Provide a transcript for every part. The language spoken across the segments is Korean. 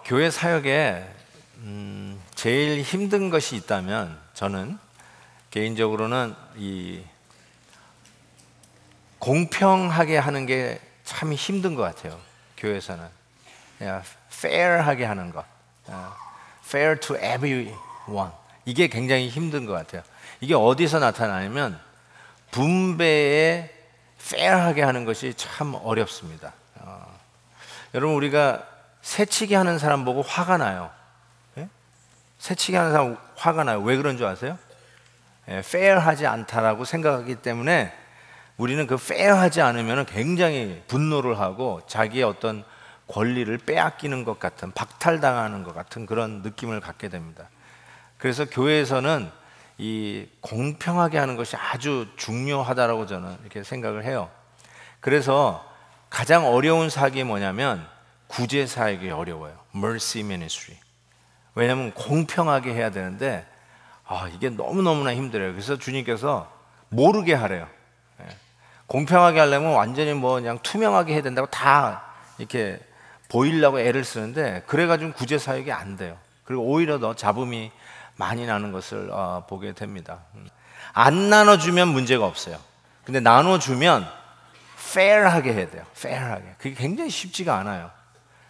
교회 사역에 제일 힘든 것이 있다면 저는 개인적으로는 이 공평하게 하는 게 참 힘든 것 같아요. 교회에서는 fair하게 하는 것, fair to everyone, 이게 굉장히 힘든 것 같아요. 이게 어디서 나타나냐면 분배에 fair하게 하는 것이 참 어렵습니다. 여러분, 우리가 새치기 하는 사람 보고 화가 나요. 예? 새치기 하는 사람 화가 나요. 왜 그런 줄 아세요? fair하지 않다라고 생각하기 때문에 우리는 그 fair하지 않으면 굉장히 분노를 하고 자기의 어떤 권리를 빼앗기는 것 같은, 박탈당하는 것 같은 그런 느낌을 갖게 됩니다. 그래서 교회에서는 이 공평하게 하는 것이 아주 중요하다라고 저는 이렇게 생각을 해요. 그래서 가장 어려운 사역이 뭐냐면 구제 사역이 어려워요. Mercy Ministry. 왜냐하면 공평하게 해야 되는데 이게 너무너무나 힘들어요. 그래서 주님께서 모르게 하래요. 공평하게 하려면 완전히 그냥 투명하게 해야 된다고 다 이렇게 보이려고 애를 쓰는데, 그래가지고 구제 사역이 안 돼요. 그리고 오히려 더 잡음이 많이 나는 것을 보게 됩니다. 안 나눠주면 문제가 없어요. 근데 나눠주면 fair하게 해야 돼요. fair하게. 그게 굉장히 쉽지가 않아요.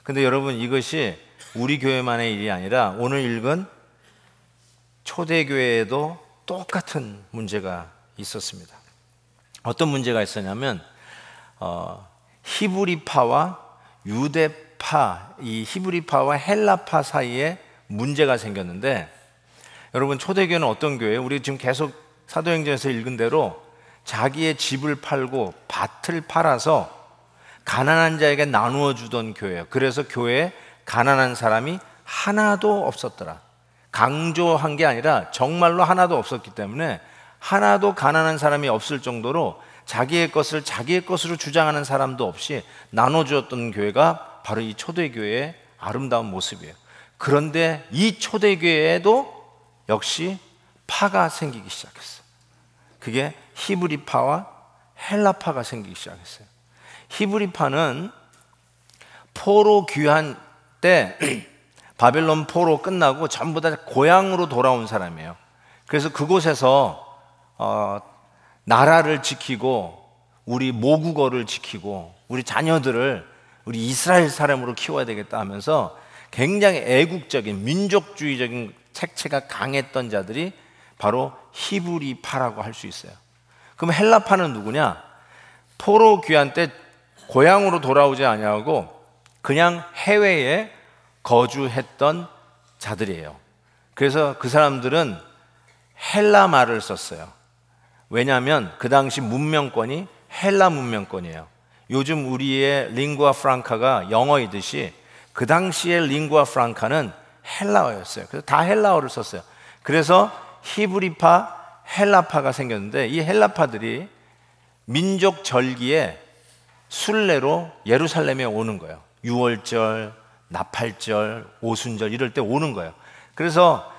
근데 여러분, 이것이 우리 교회만의 일이 아니라 오늘 읽은 초대교회에도 똑같은 문제가 있었습니다. 어떤 문제가 있었냐면 히브리파와 유대파, 이 히브리파와 헬라파 사이에 문제가 생겼는데, 여러분, 초대교회는 어떤 교회예요? 우리 지금 계속 사도행전에서 읽은 대로 자기의 집을 팔고 밭을 팔아서 가난한 자에게 나누어 주던 교회예요. 그래서 교회에 가난한 사람이 하나도 없었더라. 강조한 게 아니라 정말로 하나도 없었기 때문에 하나도 가난한 사람이 없을 정도로 자기의 것을 자기의 것으로 주장하는 사람도 없이 나눠주었던 교회가 바로 이 초대교회의 아름다운 모습이에요. 그런데 이 초대교회에도 역시 파가 생기기 시작했어요. 그게 히브리파와 헬라파가 생기기 시작했어요. 히브리파는 포로 귀환 때 바벨론 포로 끝나고 전부 다 고향으로 돌아온 사람이에요. 그래서 그곳에서 나라를 지키고 우리 모국어를 지키고 우리 자녀들을 우리 이스라엘 사람으로 키워야 되겠다 하면서 굉장히 애국적인 민족주의적인 색채가 강했던 자들이 바로 히브리파라고 할 수 있어요. 그럼 헬라파는 누구냐? 포로 귀환 때 고향으로 돌아오지 아니하고 그냥 해외에 거주했던 자들이에요. 그래서 그 사람들은 헬라 말을 썼어요. 왜냐하면 그 당시 문명권이 헬라 문명권이에요. 요즘 우리의 링구아 프랑카가 영어이듯이 그 당시의 링구아 프랑카는 헬라어였어요. 그래서 다 헬라어를 썼어요. 그래서 히브리파, 헬라파가 생겼는데, 이 헬라파들이 민족 절기에 순례로 예루살렘에 오는 거예요. 유월절, 나팔절, 오순절 이럴 때 오는 거예요. 그래서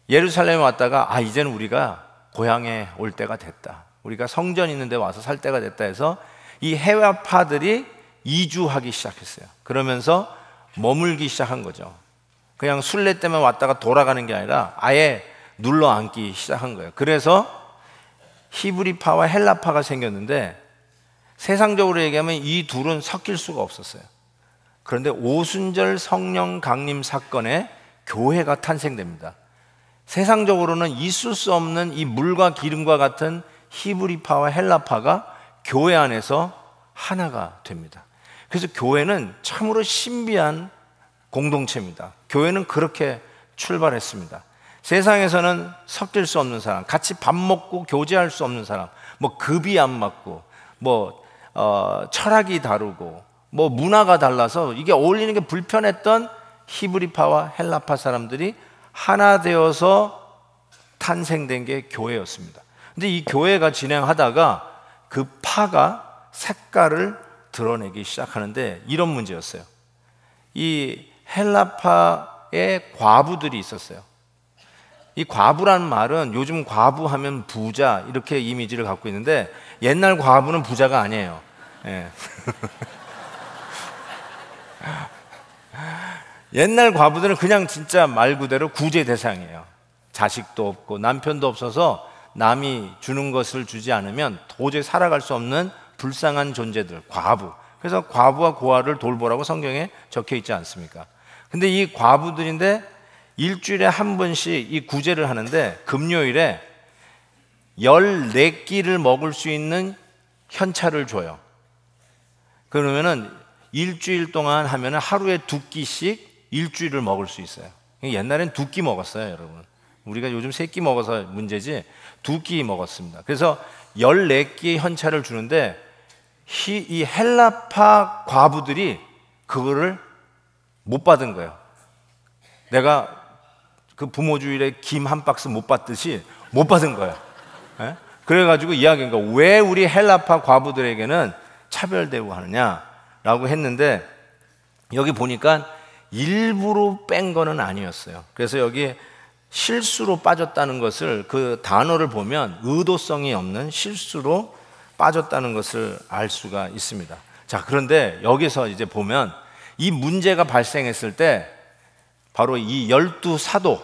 예루살렘에 왔다가 이제는 우리가 고향에 올 때가 됐다, 우리가 성전 있는 데 와서 살 때가 됐다 해서 이 해외파들이 이주하기 시작했어요. 그러면서 머물기 시작한 거죠. 그냥 순례 때문에 왔다가 돌아가는 게 아니라 아예 눌러 앉기 시작한 거예요. 그래서 히브리파와 헬라파가 생겼는데, 세상적으로 얘기하면 이 둘은 섞일 수가 없었어요. 그런데 오순절 성령 강림 사건에 교회가 탄생됩니다. 세상적으로는 있을 수 없는 이 물과 기름과 같은 히브리파와 헬라파가 교회 안에서 하나가 됩니다. 그래서 교회는 참으로 신비한 공동체입니다. 교회는 그렇게 출발했습니다. 세상에서는 섞일 수 없는 사람, 같이 밥 먹고 교제할 수 없는 사람, 급이 안 맞고 철학이 다르고 문화가 달라서 이게 어울리는 게 불편했던 히브리파와 헬라파 사람들이 하나 되어서 탄생된 게 교회였습니다. 근데 이 교회가 진행하다가 그 파가 색깔을 드러내기 시작하는데 이런 문제였어요. 이 헬라파의 과부들이 있었어요. 이 과부라는 말은 요즘 과부하면 부자 이렇게 이미지를 갖고 있는데, 옛날 과부는 부자가 아니에요. 예. 옛날 과부들은 그냥 진짜 말 그대로 구제 대상이에요. 자식도 없고 남편도 없어서 남이 주는 것을 주지 않으면 도저히 살아갈 수 없는 불쌍한 존재들, 과부. 그래서 과부와 고아를 돌보라고 성경에 적혀 있지 않습니까? 근데 이 과부들인데 일주일에 한 번씩 이 구제를 하는데 금요일에 14끼를 먹을 수 있는 현찰을 줘요. 그러면은 일주일 동안 하면은 하루에 2끼씩 일주일을 먹을 수 있어요. 옛날엔 2끼 먹었어요, 여러분. 우리가 요즘 3끼 먹어서 문제지 2끼 먹었습니다. 그래서 14끼의 현찰을 주는데 이 헬라파 과부들이 그거를 못 받은 거예요. 내가 그 부모 주일에 김 한 박스 못 받듯이 못 받은 거예요. 예? 그래가지고 이야기한 거, 왜 우리 헬라파 과부들에게는 차별 대우하느냐라고 했는데 여기 보니까 일부러 뺀 거는 아니었어요. 그래서 여기 실수로 빠졌다는 것을, 그 단어를 보면 의도성이 없는 실수로 빠졌다는 것을 알 수가 있습니다. 자, 그런데 여기서 이제 보면 이 문제가 발생했을 때 바로 이 12사도,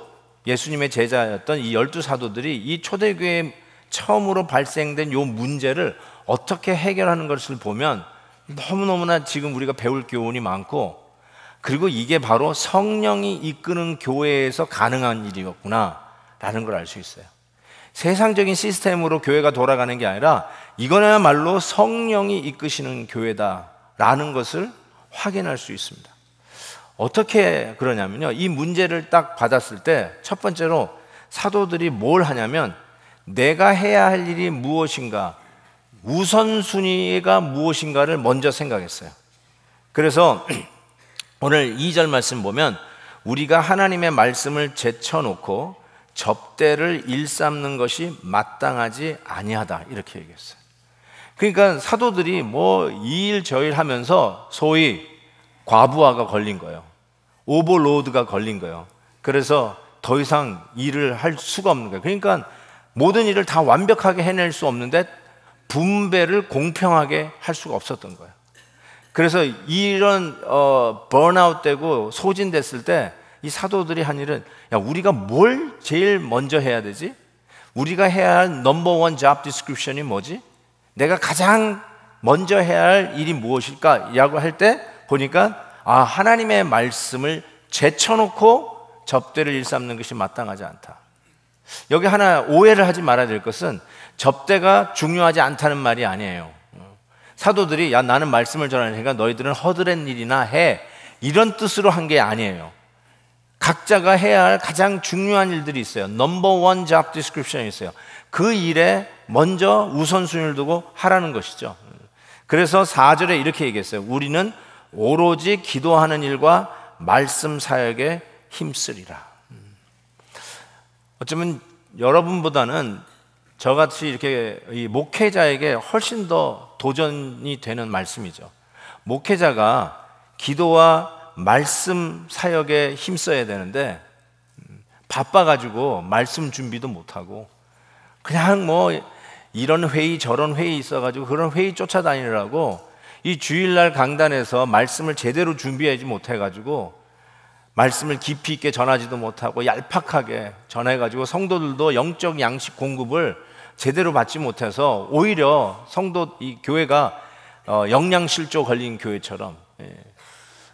예수님의 제자였던 이 12사도들이 이 초대교회에 처음으로 발생된 이 문제를 어떻게 해결하는 것을 보면 너무너무나 지금 우리가 배울 교훈이 많고, 그리고 이게 바로 성령이 이끄는 교회에서 가능한 일이었구나 라는 걸 알 수 있어요. 세상적인 시스템으로 교회가 돌아가는 게 아니라 이거야말로 성령이 이끄시는 교회다라는 것을 확인할 수 있습니다. 어떻게 그러냐면요, 이 문제를 딱 받았을 때 첫 번째로 사도들이 뭘 하냐면 내가 해야 할 일이 무엇인가, 우선순위가 무엇인가를 먼저 생각했어요. 그래서 오늘 2절 말씀 보면 우리가 하나님의 말씀을 제쳐놓고 접대를 일삼는 것이 마땅하지 아니하다, 이렇게 얘기했어요. 그러니까 사도들이 뭐 이 일 저 일 하면서 소위 과부하가 걸린 거예요. 오버로드가 걸린 거예요. 그래서 더 이상 일을 할 수가 없는 거예요. 그러니까 모든 일을 다 완벽하게 해낼 수 없는데 분배를 공평하게 할 수가 없었던 거예요. 그래서 이런 번아웃 되고 소진됐을 때 이 사도들이 한 일은, 야, 우리가 뭘 제일 먼저 해야 되지? 우리가 해야 할 넘버 1 잡 디스크립션이 뭐지? 내가 가장 먼저 해야 할 일이 무엇일까? 라고 할 때 보니까 하나님의 말씀을 제쳐놓고 접대를 일삼는 것이 마땅하지 않다. 여기 하나 오해를 하지 말아야 될 것은 접대가 중요하지 않다는 말이 아니에요. 사도들이 야, 나는 말씀을 전하니까 너희들은 허드렛 일이나 해, 이런 뜻으로 한 게 아니에요. 각자가 해야 할 가장 중요한 일들이 있어요. 넘버 1 잡 디스크립션이 있어요. 그 일에 먼저 우선순위를 두고 하라는 것이죠. 그래서 4절에 이렇게 얘기했어요. 우리는 오로지 기도하는 일과 말씀 사역에 힘쓰리라. 어쩌면 여러분보다는 저같이 이렇게 이 목회자에게 훨씬 더 도전이 되는 말씀이죠. 목회자가 기도와 말씀 사역에 힘써야 되는데 바빠가지고 말씀 준비도 못하고 그냥 뭐 이런 회의 저런 회의 있어가지고 그런 회의 쫓아다니느라고 이 주일날 강단에서 말씀을 제대로 준비하지 못해가지고 말씀을 깊이 있게 전하지도 못하고 얄팍하게 전해가지고 성도들도 영적 양식 공급을 제대로 받지 못해서 오히려 이 교회가 영양실조 걸린 교회처럼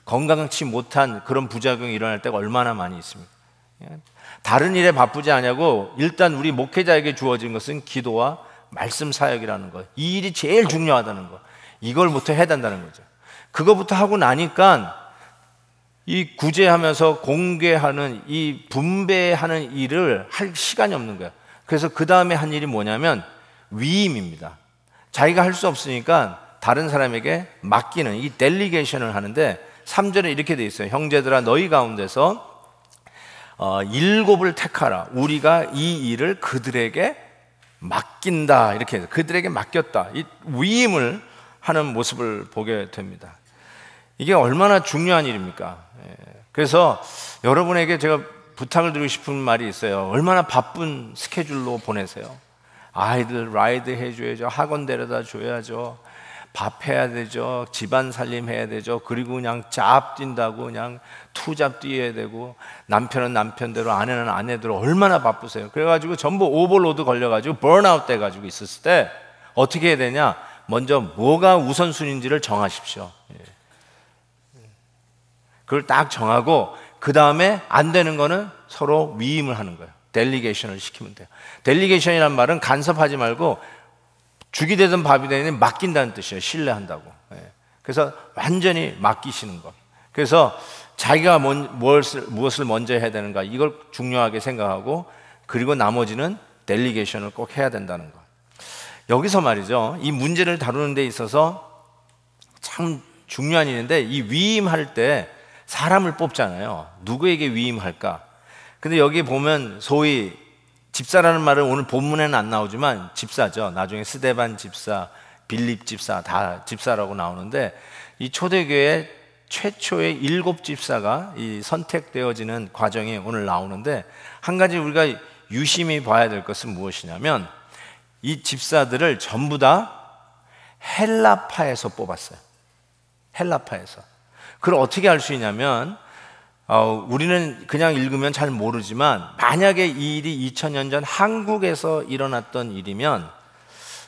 건강치 못한 그런 부작용이 일어날 때가 얼마나 많이 있습니까? 다른 일에 바쁘지 않냐고 일단 우리 목회자에게 주어진 것은 기도와 말씀 사역이라는 것, 이 일이 제일 중요하다는 것, 이걸부터 해야 된다는 거죠. 그거부터 하고 나니까 이 구제하면서 공개하는 이 분배하는 일을 할 시간이 없는 거예요. 그래서 그 다음에 한 일이 뭐냐면 위임입니다. 자기가 할 수 없으니까 다른 사람에게 맡기는 이 델리게이션을 하는데 3절에 이렇게 돼 있어요. 형제들아, 너희 가운데서 7을 택하라. 우리가 이 일을 그들에게 맡긴다. 이렇게 해서 그들에게 맡겼다. 이 위임을 하는 모습을 보게 됩니다. 이게 얼마나 중요한 일입니까? 그래서 여러분에게 제가 부탁을 드리고 싶은 말이 있어요. 얼마나 바쁜 스케줄로 보내세요. 아이들 라이드 해줘야죠. 학원 데려다 줘야죠. 밥 해야 되죠. 집안 살림 해야 되죠. 그리고 그냥 잡 뛴다고 그냥 투잡 뛰어야 되고, 남편은 남편대로 아내는 아내대로 얼마나 바쁘세요. 그래가지고 전부 오버로드 걸려가지고 번아웃 돼가지고 있었을 때 어떻게 해야 되냐? 먼저 뭐가 우선순위인지를 정하십시오. 그걸 딱 정하고 그 다음에 안 되는 거는 서로 위임을 하는 거예요. 델리게이션을 시키면 돼요. 델리게이션이란 말은 간섭하지 말고 죽이 되든 밥이 되든 맡긴다는 뜻이에요. 신뢰한다고. 그래서 완전히 맡기시는 것. 그래서 자기가 무엇을 먼저 해야 되는가, 이걸 중요하게 생각하고, 그리고 나머지는 델리게이션을 꼭 해야 된다는 것. 여기서 말이죠, 이 문제를 다루는 데 있어서 참 중요한 일인데, 이 위임할 때 사람을 뽑잖아요. 누구에게 위임할까? 근데 여기 보면 소위 집사라는 말은 오늘 본문에는 안 나오지만 집사죠. 나중에 스데반 집사, 빌립 집사 다 집사라고 나오는데, 이 초대교회 최초의 7 집사가 이 선택되어지는 과정이 오늘 나오는데, 한 가지 우리가 유심히 봐야 될 것은 무엇이냐면, 이 집사들을 전부 다 헬라파에서 뽑았어요. 헬라파에서. 그걸 어떻게 알 수 있냐면, 우리는 그냥 읽으면 잘 모르지만, 만약에 이 일이 2000년 전 한국에서 일어났던 일이면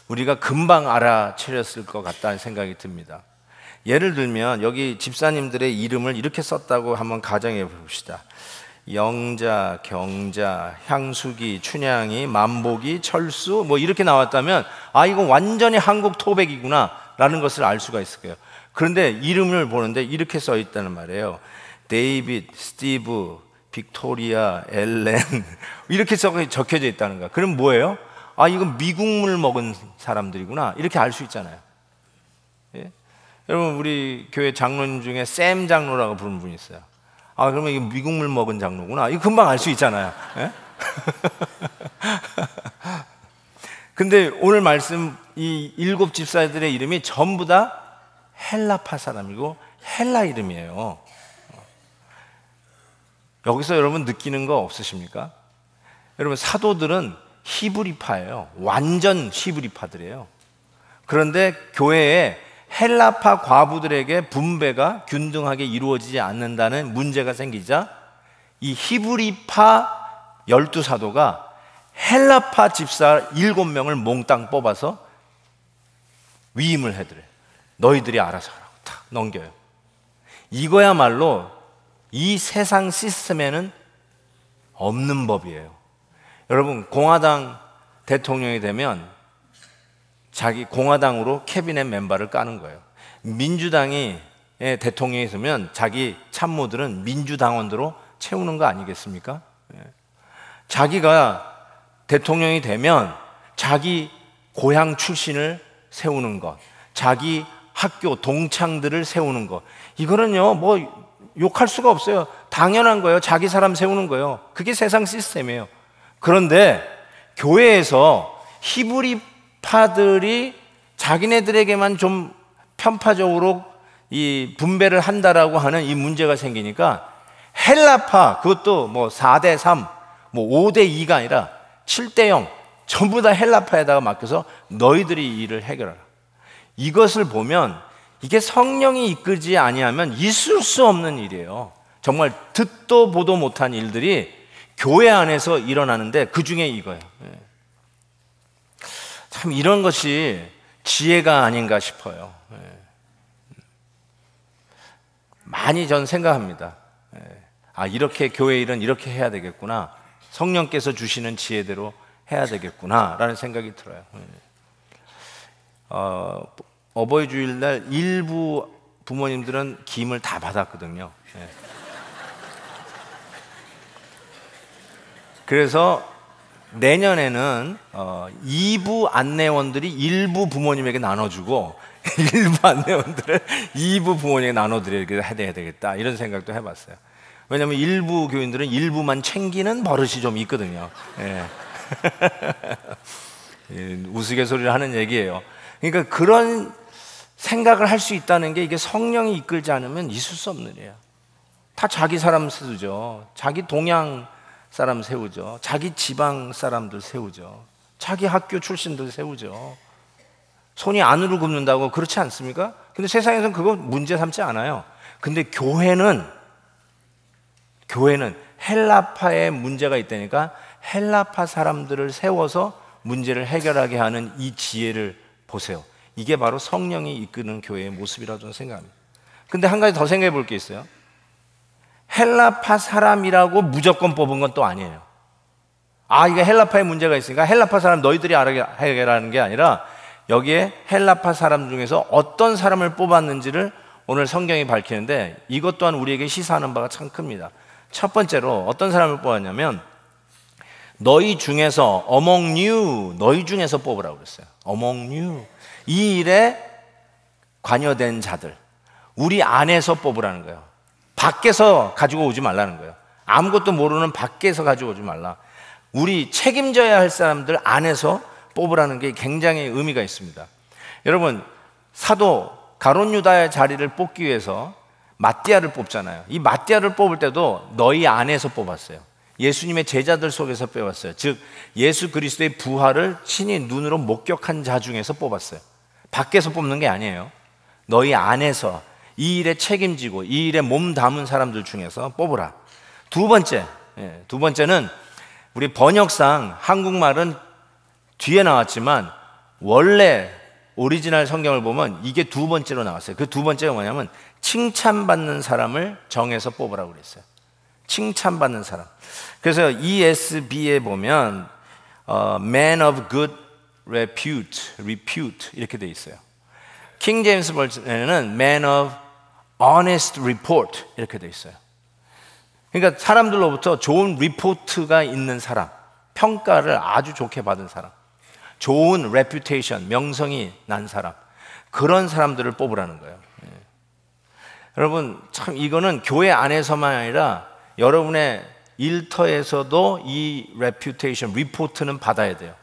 우리가 금방 알아차렸을 것 같다는 생각이 듭니다. 예를 들면 여기 집사님들의 이름을 이렇게 썼다고 한번 가정해 봅시다. 영자, 경자, 향수기, 춘향이, 만복이, 철수 뭐 이렇게 나왔다면, 아, 이건 완전히 한국 토백이구나 라는 것을 알 수가 있을 거예요. 그런데 이름을 보는데 이렇게 써 있다는 말이에요. 데이빗, 스티브, 빅토리아, 엘렌 이렇게 적혀져 있다는 거야. 그럼 뭐예요? 아, 이건 미국물 먹은 사람들이구나, 이렇게 알 수 있잖아요. 예? 여러분, 우리 교회 장로님 중에 샘 장로라고 부르는 분이 있어요. 아, 그러면 이게 미국물 먹은 장로구나, 이거 금방 알 수 있잖아요. 예? 근데 오늘 말씀 이 7 집사들의 이름이 전부 다 헬라파 사람이고 헬라 이름이에요. 여기서 여러분 느끼는 거 없으십니까? 여러분, 사도들은 히브리파예요. 완전 히브리파들이에요. 그런데 교회에 헬라파 과부들에게 분배가 균등하게 이루어지지 않는다는 문제가 생기자, 이 히브리파 12사도가 헬라파 집사 7명을 몽땅 뽑아서 위임을 해드려요. 너희들이 알아서 하라고 탁 넘겨요. 이거야말로 이 세상 시스템에는 없는 법이에요. 여러분, 공화당 대통령이 되면 자기 공화당으로 캐비넷 멤버를 까는 거예요. 민주당이 대통령이 있으면 자기 참모들은 민주당원으로 채우는 거 아니겠습니까? 자기가 대통령이 되면 자기 고향 출신을 세우는 것, 자기 학교 동창들을 세우는 것, 이거는요 뭐 욕할 수가 없어요. 당연한 거예요. 자기 사람 세우는 거예요. 그게 세상 시스템이에요. 그런데 교회에서 히브리파들이 자기네들에게만 좀 편파적으로 이 분배를 한다라고 하는 이 문제가 생기니까, 헬라파, 그것도 뭐 4대3, 뭐 5대2가 아니라 7대0 전부 다 헬라파에다가 맡겨서 너희들이 이 일을 해결하라. 이것을 보면 이게 성령이 이끌지 아니하면 있을 수 없는 일이에요. 정말 듣도 보도 못한 일들이 교회 안에서 일어나는데 그 중에 이거예요. 참 이런 것이 지혜가 아닌가 싶어요. 많이 전 생각합니다. 아, 이렇게 교회 일은 이렇게 해야 되겠구나, 성령께서 주시는 지혜대로 해야 되겠구나 라는 생각이 들어요. 어버이 주일날 일부 부모님들은 김을 다 받았거든요. 그래서 내년에는 2부 안내원들이 일부 부모님에게 나눠주고 일부 안내원들을 2부 부모님에게 나눠드리게 해야 되겠다, 이런 생각도 해봤어요. 왜냐하면 일부 교인들은 일부만 챙기는 버릇이 좀 있거든요. 우스갯소리를 하는 얘기예요. 그러니까 그런 생각을 할 수 있다는 게, 이게 성령이 이끌지 않으면 있을 수 없는 일이에요. 다 자기 사람 세우죠. 자기 동양 사람 세우죠. 자기 지방 사람들 세우죠. 자기 학교 출신들 세우죠. 손이 안으로 굽는다고 그렇지 않습니까? 근데 세상에서는 그거 문제 삼지 않아요. 근데 교회는 헬라파에 문제가 있다니까 헬라파 사람들을 세워서 문제를 해결하게 하는 이 지혜를 보세요. 이게 바로 성령이 이끄는 교회의 모습이라고 저는 생각합니다. 근데 한 가지 더 생각해 볼 게 있어요. 헬라파 사람이라고 무조건 뽑은 건 또 아니에요. 이게 헬라파에 문제가 있으니까 헬라파 사람 너희들이 해결하는 게 아니라 여기에 헬라파 사람 중에서 어떤 사람을 뽑았는지를 오늘 성경이 밝히는데 이것 또한 우리에게 시사하는 바가 참 큽니다. 첫 번째로 어떤 사람을 뽑았냐면 너희 중에서 among you, 너희 중에서 뽑으라고 그랬어요. among you. 이 일에 관여된 자들, 우리 안에서 뽑으라는 거예요. 밖에서 가지고 오지 말라는 거예요. 아무것도 모르는 밖에서 가지고 오지 말라. 우리 책임져야 할 사람들 안에서 뽑으라는 게 굉장히 의미가 있습니다. 여러분, 사도 가룟 유다의 자리를 뽑기 위해서 마띠아를 뽑잖아요. 이 마띠아를 뽑을 때도 너희 안에서 뽑았어요. 예수님의 제자들 속에서 뽑았어요. 즉 예수 그리스도의 부활을 친히 눈으로 목격한 자 중에서 뽑았어요. 밖에서 뽑는 게 아니에요. 너희 안에서 이 일에 책임지고 이 일에 몸 담은 사람들 중에서 뽑으라. 두 번째는 우리 번역상 한국말은 뒤에 나왔지만 원래 오리지널 성경을 보면 이게 두 번째로 나왔어요. 그 두 번째가 뭐냐면 칭찬받는 사람을 정해서 뽑으라고 그랬어요. 칭찬받는 사람. 그래서 ESB에 보면 man of good repute 이렇게 돼 있어요. 킹 제임스 버전에는 man of honest report 이렇게 돼 있어요. 그러니까 사람들로부터 좋은 리포트가 있는 사람, 평가를 아주 좋게 받은 사람, 좋은 reputation, 명성이 난 사람, 그런 사람들을 뽑으라는 거예요. 여러분 참 이거는 교회 안에서만 아니라 여러분의 일터에서도 이 reputation, 리포트는 받아야 돼요.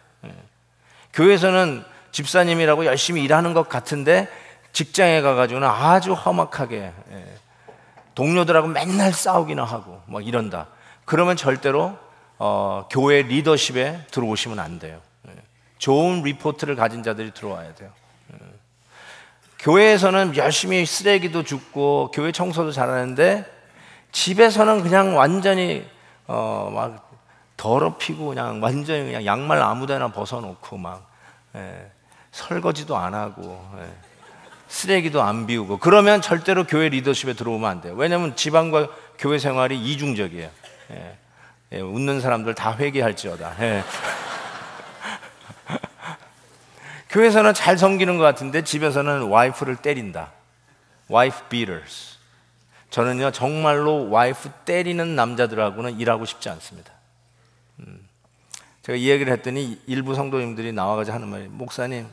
교회에서는 집사님이라고 열심히 일하는 것 같은데 직장에 가가지고는 아주 험악하게 동료들하고 맨날 싸우기나 하고 막 이런다. 그러면 절대로 교회 리더십에 들어오시면 안 돼요. 좋은 리포트를 가진 자들이 들어와야 돼요. 교회에서는 열심히 쓰레기도 줍고 교회 청소도 잘하는데 집에서는 그냥 완전히 막 더럽히고 그냥 완전히 그냥 양말 아무데나 벗어놓고 막 설거지도 안 하고 쓰레기도 안 비우고 그러면 절대로 교회 리더십에 들어오면 안 돼요. 왜냐하면 집안과 교회 생활이 이중적이에요. 웃는 사람들 다 회개할지어다. 교회에서는 잘 섬기는 것 같은데 집에서는 와이프를 때린다. 와이프 beaters. 저는요 정말로 와이프 때리는 남자들하고는 일하고 싶지 않습니다. 제가 이 얘기를 했더니 일부 성도님들이 나와가지고 하는 말이 목사님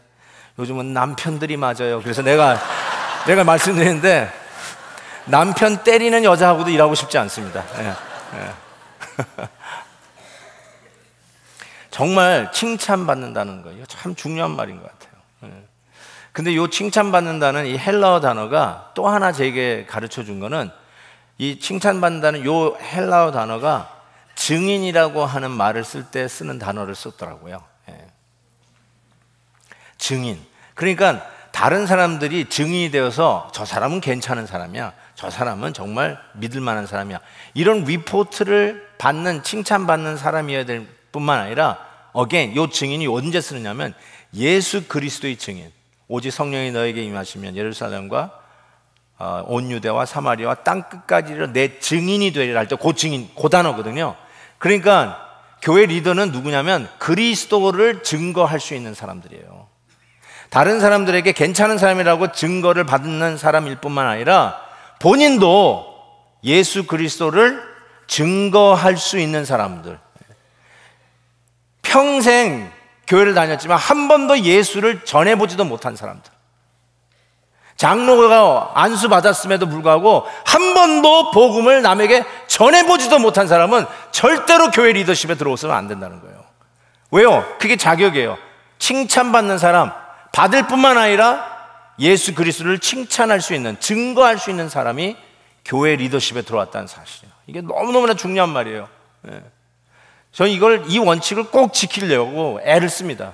요즘은 남편들이 맞아요. 그래서 내가 말씀드리는데 남편 때리는 여자하고도 일하고 싶지 않습니다. 정말 칭찬받는다는 거예요. 참 중요한 말인 것 같아요. 근데 이 칭찬받는다는 이 헬라어 단어가 또 하나 제게 가르쳐 준 거는 이 칭찬받는다는 이 헬라어 단어가 증인이라고 하는 말을 쓸 때 쓰는 단어를 썼더라고요. 증인. 그러니까 다른 사람들이 증인이 되어서 저 사람은 괜찮은 사람이야. 저 사람은 정말 믿을 만한 사람이야. 이런 리포트를 받는, 칭찬받는 사람이어야 될 뿐만 아니라 again, 이 증인이 언제 쓰느냐면 예수 그리스도의 증인. 오직 성령이 너에게 임하시면 예루살렘과 온 유대와 사마리아와 땅 끝까지 내 증인이 되리라 할 때 그 증인, 그 단어거든요. 그러니까 교회 리더는 누구냐면 그리스도를 증거할 수 있는 사람들이에요. 다른 사람들에게 괜찮은 사람이라고 증거를 받는 사람일 뿐만 아니라 본인도 예수 그리스도를 증거할 수 있는 사람들. 평생 교회를 다녔지만 한 번도 예수를 전해보지도 못한 사람들. 장로가 안수 받았음에도 불구하고 한 번도 복음을 남에게 전해보지도 못한 사람은 절대로 교회 리더십에 들어오서는 안 된다는 거예요. 왜요? 그게 자격이에요. 칭찬받는 사람, 받을 뿐만 아니라 예수 그리스도를 칭찬할 수 있는, 증거할 수 있는 사람이 교회 리더십에 들어왔다는 사실이에요. 이게 너무너무나 중요한 말이에요. 저는 이 원칙을 꼭 지키려고 애를 씁니다.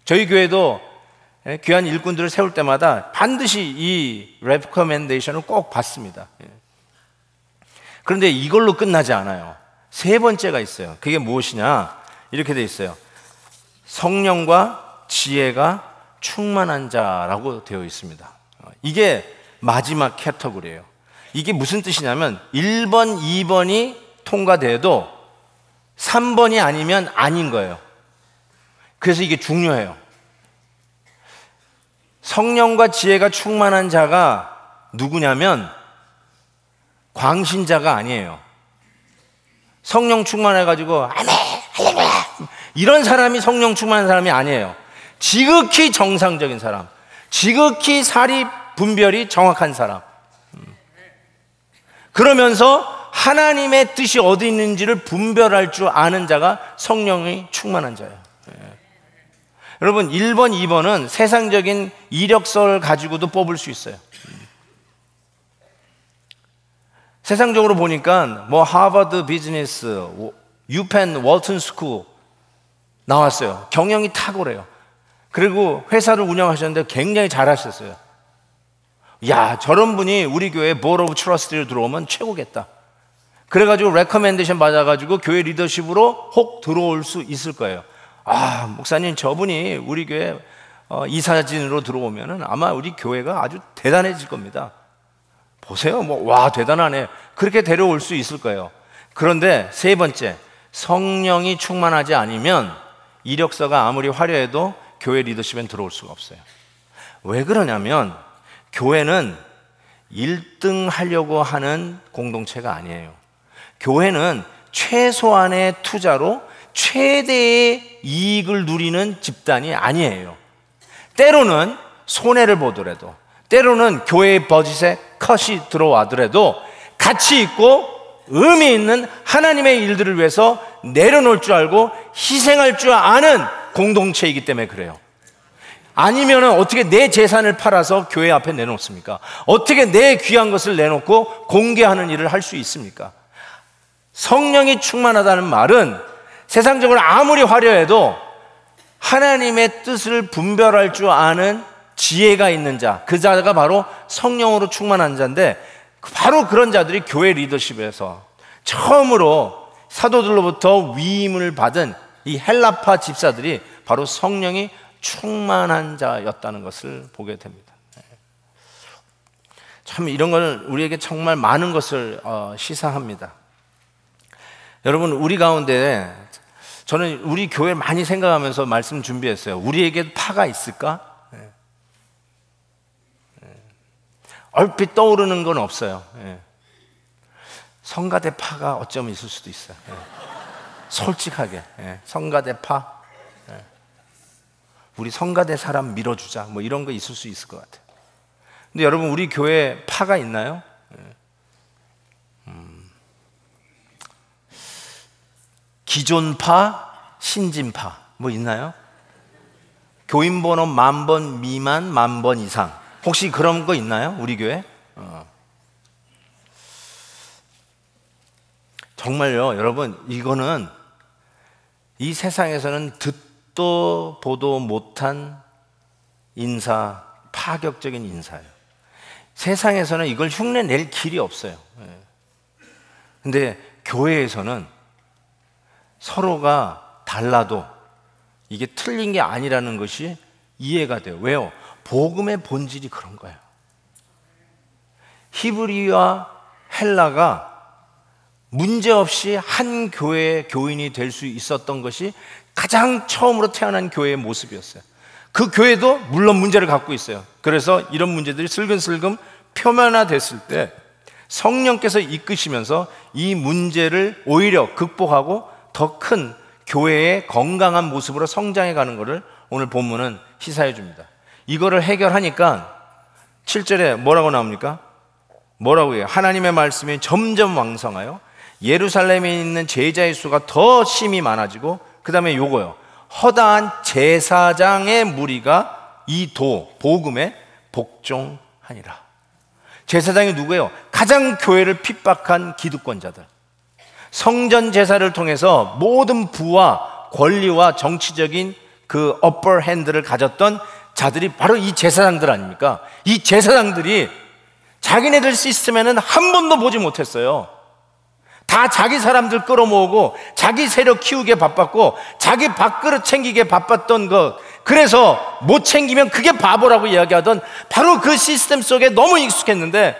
저희 교회도 귀한 일꾼들을 세울 때마다 반드시 이 레코멘데이션을 꼭 받습니다. 그런데 이걸로 끝나지 않아요. 세 번째가 있어요. 그게 무엇이냐? 이렇게 되어 있어요. 성령과 지혜가 충만한 자라고 되어 있습니다. 이게 마지막 카테고리예요. 이게 무슨 뜻이냐면 1번, 2번이 통과돼도 3번이 아니면 아닌 거예요. 그래서 이게 중요해요. 성령과 지혜가 충만한 자가 누구냐면 광신자가 아니에요. 성령 충만해가지고 아멘, 할렐루야 이런 사람이 성령 충만한 사람이 아니에요. 지극히 정상적인 사람, 지극히 사리 분별이 정확한 사람, 그러면서 하나님의 뜻이 어디 있는지를 분별할 줄 아는 자가 성령이 충만한 자예요. 여러분 1번, 2번은 세상적인 이력서를 가지고도 뽑을 수 있어요. 세상적으로 보니까 뭐 하버드 비즈니스, 유펜 월튼 스쿨 나왔어요. 경영이 탁월해요. 그리고 회사를 운영하셨는데 굉장히 잘하셨어요. 야, 저런 분이 우리 교회 보드 오브 트러스트로 들어오면 최고겠다. 그래가지고 레커멘데이션 받아가지고 교회 리더십으로 혹 들어올 수 있을 거예요. 아, 목사님 저분이 우리 교회 이사진으로 들어오면은 아마 우리 교회가 아주 대단해질 겁니다. 보세요, 뭐 와 대단하네. 그렇게 데려올 수 있을 거예요. 그런데 세 번째, 성령이 충만하지 않으면 이력서가 아무리 화려해도 교회 리더십엔 들어올 수가 없어요. 왜 그러냐면 교회는 1등 하려고 하는 공동체가 아니에요. 교회는 최소한의 투자로 최대의 이익을 누리는 집단이 아니에요. 때로는 손해를 보더라도, 때로는 교회의 버짓에 컷이 들어와더라도 가치 있고 의미 있는 하나님의 일들을 위해서 내려놓을 줄 알고 희생할 줄 아는 공동체이기 때문에 그래요. 아니면 어떻게 내 재산을 팔아서 교회 앞에 내놓습니까? 어떻게 내 귀한 것을 내놓고 공개하는 일을 할 수 있습니까? 성령이 충만하다는 말은 세상적으로 아무리 화려해도 하나님의 뜻을 분별할 줄 아는 지혜가 있는 자, 그 자가 바로 성령으로 충만한 자인데, 바로 그런 자들이 교회 리더십에서 처음으로 사도들로부터 위임을 받은 이 헬라파 집사들이 바로 성령이 충만한 자였다는 것을 보게 됩니다. 참 이런 걸 우리에게 정말 많은 것을 시사합니다. 여러분, 우리 가운데 저는 우리 교회 많이 생각하면서 말씀 준비했어요. 우리에게 파가 있을까? 얼핏 떠오르는 건 없어요. 성가대 파가 어쩌면 있을 수도 있어요. 솔직하게 성가대 파, 우리 성가대 사람 밀어주자, 뭐 이런 거 있을 수 있을 것 같아요. 근데 여러분, 우리 교회에 파가 있나요? 기존파, 신진파 뭐 있나요? 교인 번호 10,000번 미만, 10,000번 이상, 혹시 그런 거 있나요? 우리 교회? 정말요, 여러분, 이거는 이 세상에서는 듣도 보도 못한 인사, 파격적인 인사예요. 세상에서는 이걸 흉내 낼 길이 없어요. 근데 교회에서는 서로가 달라도 이게 틀린 게 아니라는 것이 이해가 돼요. 왜요? 복음의 본질이 그런 거예요. 히브리와 헬라가 문제없이 한 교회의 교인이 될 수 있었던 것이 가장 처음으로 태어난 교회의 모습이었어요. 그 교회도 물론 문제를 갖고 있어요. 그래서 이런 문제들이 슬금슬금 표면화됐을 때 성령께서 이끄시면서 이 문제를 오히려 극복하고 더 큰 교회의 건강한 모습으로 성장해 가는 것을 오늘 본문은 시사해 줍니다. 이거를 해결하니까 7절에 뭐라고 나옵니까? 뭐라고 해요? 하나님의 말씀이 점점 왕성하여 예루살렘에 있는 제자의 수가 더 심히 많아지고, 그 다음에 요거요, 허다한 제사장의 무리가 이 복음에 복종하니라. 제사장이 누구예요? 가장 교회를 핍박한 기득권자들. 성전 제사를 통해서 모든 부와 권리와 정치적인 그 upper hand를 가졌던 자들이 바로 이 제사장들 아닙니까? 이 제사장들이 자기네들 시스템에는 한 번도 보지 못했어요. 다 자기 사람들 끌어모으고 자기 세력 키우기에 바빴고 자기 밥그릇 챙기기에 바빴던 것, 그래서 못 챙기면 그게 바보라고 이야기하던 바로 그 시스템 속에 너무 익숙했는데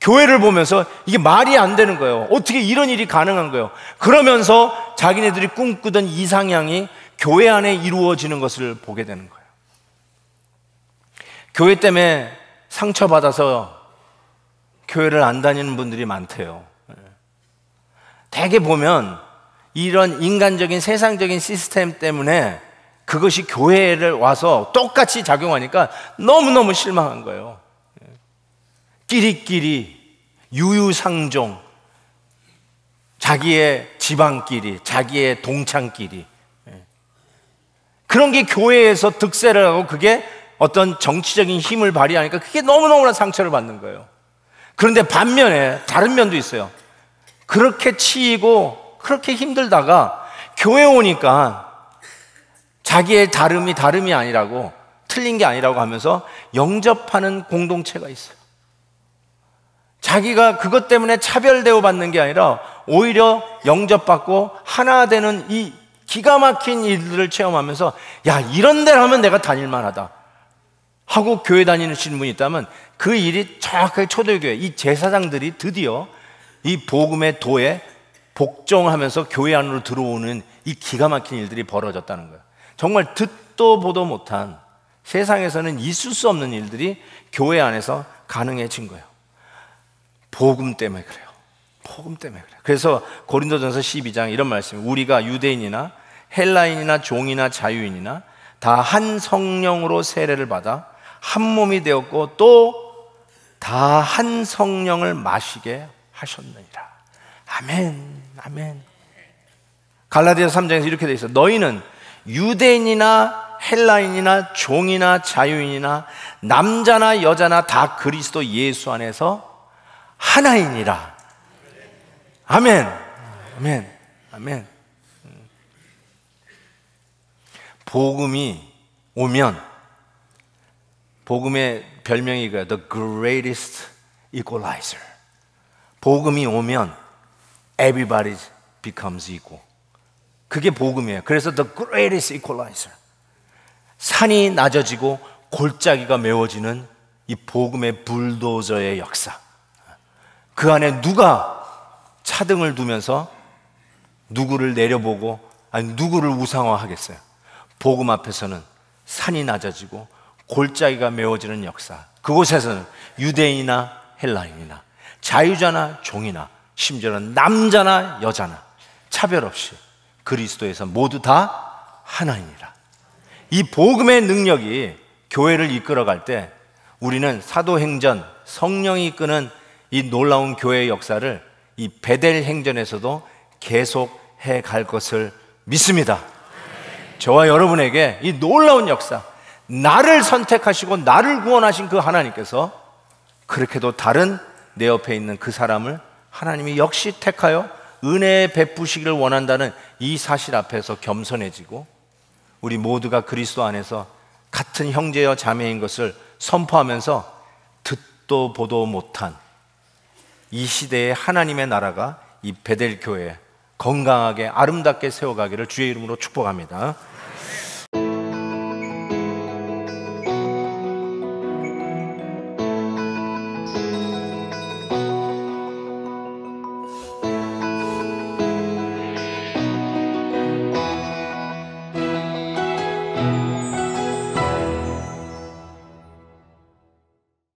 교회를 보면서 이게 말이 안 되는 거예요. 어떻게 이런 일이 가능한 거예요? 그러면서 자기네들이 꿈꾸던 이상향이 교회 안에 이루어지는 것을 보게 되는 거예요. 교회 때문에 상처받아서 교회를 안 다니는 분들이 많대요. 대개 보면 이런 인간적인 세상적인 시스템 때문에 그것이 교회를 와서 똑같이 작용하니까 너무너무 실망한 거예요. 끼리끼리, 유유상종, 자기의 지방끼리, 자기의 동창끼리, 그런 게 교회에서 득세를 하고 그게 어떤 정치적인 힘을 발휘하니까 그게 너무너무나 상처를 받는 거예요. 그런데 반면에 다른 면도 있어요. 그렇게 치이고 그렇게 힘들다가 교회 오니까 자기의 다름이 아니라고, 틀린 게 아니라고 하면서 영접하는 공동체가 있어요. 자기가 그것 때문에 차별대우 받는 게 아니라 오히려 영접받고 하나 되는 이 기가 막힌 일들을 체험하면서 야, 이런 데를 하면 내가 다닐만하다 하고 교회 다니시는 분이 있다면 그 일이 정확하게 초대교회, 이 제사장들이 드디어 이 복음의 도에 복종하면서 교회 안으로 들어오는 이 기가 막힌 일들이 벌어졌다는 거예요. 정말 듣도 보도 못한, 세상에서는 있을 수 없는 일들이 교회 안에서 가능해진 거예요. 복음 때문에 그래요. 복음 때문에 그래요. 그래서 고린도전서 12장 이런 말씀이, 우리가 유대인이나 헬라인이나 종이나 자유인이나 다 한 성령으로 세례를 받아 한 몸이 되었고 또 다 한 성령을 마시게 하셨느니라. 아멘, 아멘. 갈라디아서 3장에서 이렇게 되어 있어요. 너희는 유대인이나 헬라인이나 종이나 자유인이나 남자나 여자나 다 그리스도 예수 안에서 하나이니라. 아멘, 아멘, 아멘. 복음이 오면, 복음의 별명이 이거예요. The greatest equalizer. 복음이 오면 everybody becomes equal. 그게 복음이에요. 그래서 the greatest equalizer. 산이 낮아지고 골짜기가 메워지는 이 복음의 불도저의 역사. 그 안에 누가 차등을 두면서 누구를 내려보고, 아니 누구를 우상화하겠어요? 복음 앞에서는 산이 낮아지고 골짜기가 메워지는 역사. 그곳에서는 유대인이나 헬라인이나 자유자나 종이나 심지어는 남자나 여자나 차별 없이 그리스도에서 모두 다 하나이니라. 이 복음의 능력이 교회를 이끌어갈 때 우리는 사도행전, 성령이 이끄는 이 놀라운 교회의 역사를 이 베델 행전에서도 계속해 갈 것을 믿습니다. 저와 여러분에게 이 놀라운 역사, 나를 선택하시고 나를 구원하신 그 하나님께서 그렇게도 다른 내 옆에 있는 그 사람을 하나님이 역시 택하여 은혜에 베푸시기를 원한다는 이 사실 앞에서 겸손해지고 우리 모두가 그리스도 안에서 같은 형제여 자매인 것을 선포하면서 듣도 보도 못한 이 시대의 하나님의 나라가 이 베델 교회에 건강하게 아름답게 세워가기를 주의 이름으로 축복합니다.